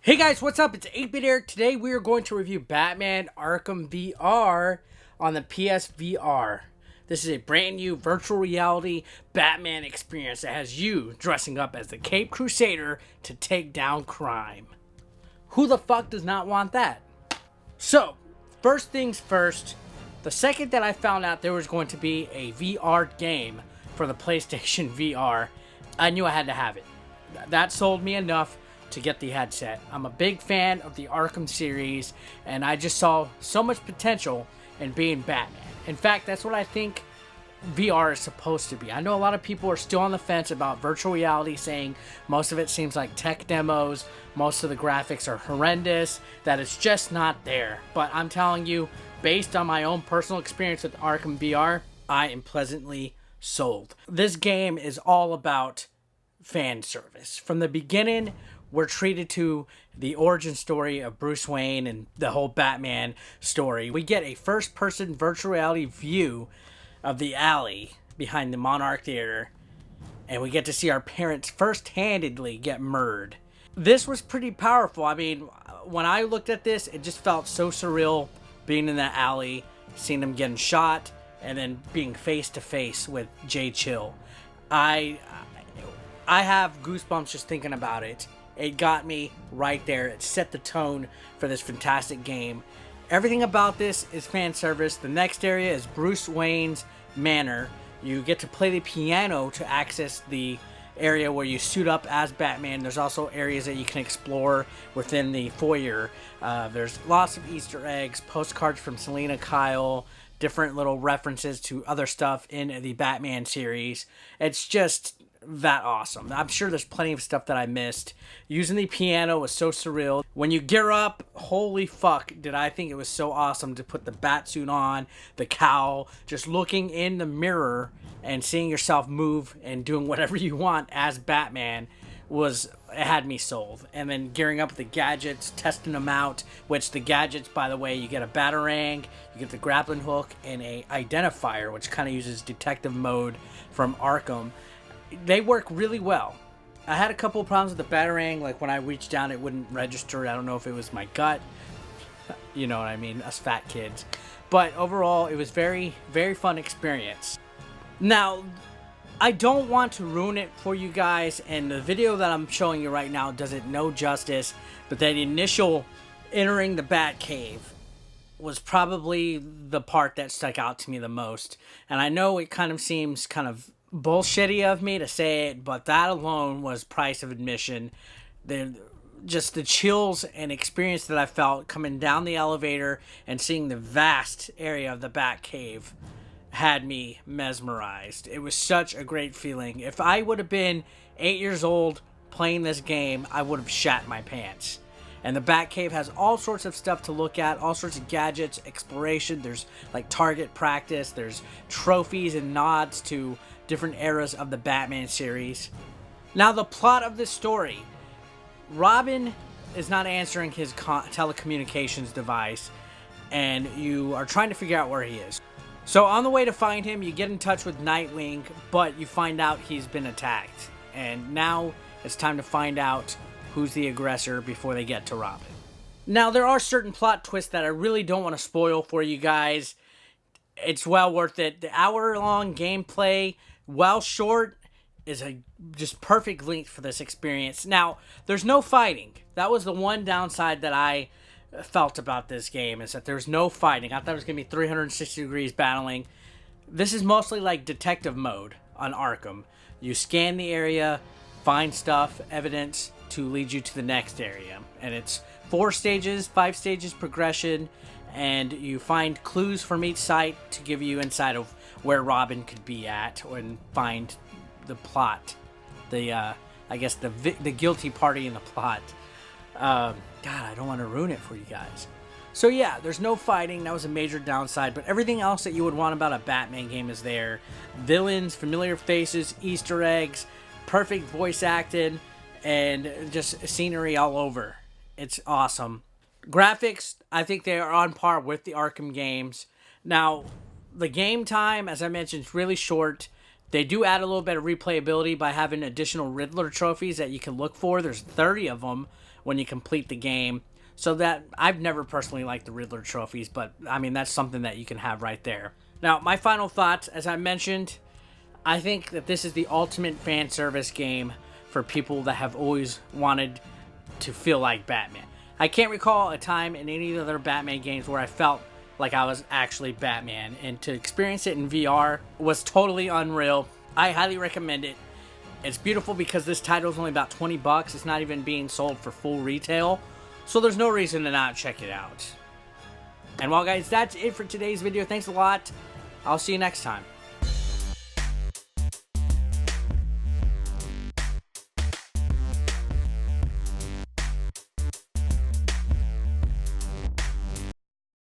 Hey guys, what's up? It's 8-Bit Eric. Today we are going to review Batman Arkham VR on the PSVR. This is a brand new virtual reality Batman experience that has you dressing up as the Cape Crusader to take down crime. Who the fuck does not want that? So, first things first, the second that I found out there was going to be a VR game for the PlayStation VR, I knew I had to have it. That sold me enough to get the headset. I'm a big fan of the Arkham series, and I just saw so much potential in being Batman. In fact, that's what I think VR is supposed to be. I know a lot of people are still on the fence about virtual reality, saying most of it seems like tech demos, most of the graphics are horrendous, that it's just not there. But I'm telling you, based on my own personal experience with Arkham VR, I am pleasantly sold. This game is all about fan service. From the beginning, we're treated to the origin story of Bruce Wayne and the whole Batman story. We get a first-person virtual reality view of the alley behind the Monarch Theater, and we get to see our parents first-handedly get murdered. This was pretty powerful. I mean, when I looked at this, it just felt so surreal being in that alley, seeing them getting shot, and then being face-to-face with Jay Chill. I have goosebumps just thinking about it. It got me right there. It set the tone for this fantastic game. Everything about this is fan service. The next area is Bruce Wayne's manor. You get to play the piano to access the area where you suit up as Batman. There's also areas that you can explore within the foyer. There's lots of Easter eggs, postcards from Selena Kyle, different little references to other stuff in the Batman series. It's just that awesome. I'm sure there's plenty of stuff that I missed. Using the piano was so surreal. When you gear up, holy fuck, did I think it was so awesome to put the batsuit on, the cowl, just looking in the mirror and seeing yourself move and doing whatever you want as Batman it had me sold. And then gearing up the gadgets, testing them out, which the gadgets, by the way, you get a batarang, you get the grappling hook, and a identifier, which kind of uses detective mode from Arkham. They work really well. I had a couple of problems with the batarang, like when I reached down it wouldn't register. I don't know if it was my gut. You know what I mean, us fat kids. But overall, it was very, very fun experience. Now, I don't want to ruin it for you guys, and the video that I'm showing you right now does it no justice, but that initial entering the Batcave was probably the part that stuck out to me the most. And I know it kind of seems kind of bullshitty of me to say it, but that alone was price of admission. Just the chills and experience that I felt coming down the elevator and seeing the vast area of the Batcave had me mesmerized. It was such a great feeling. If I would have been 8 years old playing this game, I would have shat my pants. And the Batcave has all sorts of stuff to look at, all sorts of gadgets, exploration. There's like target practice. There's trophies and nods to different eras of the Batman series. Now, the plot of this story. Robin is not answering his telecommunications device, and you are trying to figure out where he is. So on the way to find him, you get in touch with Nightwing, but you find out he's been attacked. And now it's time to find out who's the aggressor before they get to Robin. Now, there are certain plot twists that I really don't want to spoil for you guys. It's well worth it. The hour-long gameplay, while short, is a just perfect length for this experience. Now, there's no fighting. That was the one downside that I felt about this game, is that there's no fighting. I thought it was going to be 360 degrees battling. This is mostly like detective mode on Arkham. You scan the area, find stuff, evidence to lead you to the next area. And it's 4 stages, 5 stages progression, and you find clues from each site to give you insight of where Robin could be at, and find the plot, I guess the guilty party in the plot. God, I don't want to ruin it for you guys. So yeah, there's no fighting. That was a major downside, but everything else that you would want about a Batman game is there. Villains, familiar faces, Easter eggs, perfect voice acting, and just scenery all over. It's awesome. Graphics, I think they are on par with the Arkham games. Now, the game time, as I mentioned, is really short. They do add a little bit of replayability by having additional Riddler trophies that you can look for. There's 30 of them, when you complete the game. So that, I've never personally liked the Riddler trophies, but I mean, that's something that you can have right there. Now, my final thoughts, as I mentioned, I think that this is the ultimate fan service game for people that have always wanted to feel like Batman. I can't recall a time in any of the other Batman games where I felt like I was actually Batman, and to experience it in VR was totally unreal. I highly recommend it. It's beautiful because this title is only about 20 bucks. It's not even being sold for full retail, so there's no reason to not check it out. And well, guys, that's it for today's video. Thanks a lot. I'll see you next time.